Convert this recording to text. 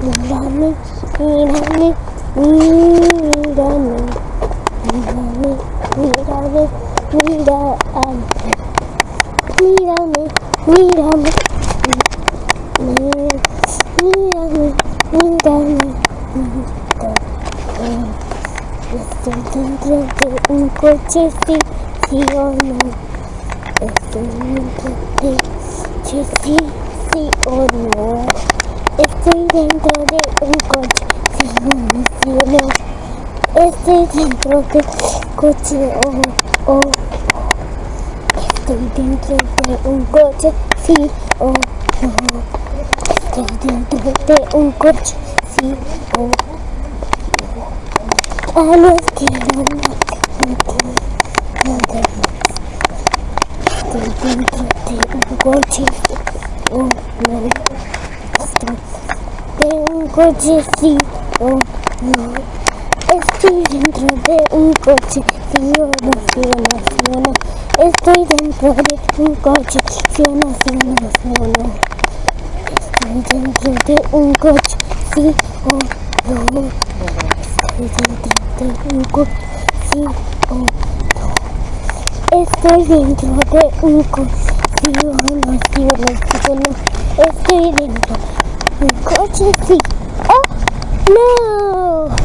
Mírame, mírame, mírame, mírame, mírame, mírame, mírame, mírame, mírame, estoy dentro de un coche, sí o no. Estoy dentro de un coche, sí o no. Estoy dentro de un coche, sí o no. Estoy dentro de un coche, oh. Estoy dentro de un coche, sí o no. Estoy dentro de un coche, sí o no. Ah, no, es que no. Estoy dentro de un coche, oh no. Estoy de un coche, sí o no. Estoy dentro de un coche, sí o no, sí o no, sí o no. Estoy dentro de un coche, sí o no, sí o no, sí o no. Estoy dentro de un coche, sí o no. Estoy dentro de un coche, sí o no. Estoy dentro de un coche, sí o no, sí o no, sí o no. Estoy dentro de un coche, sí o no.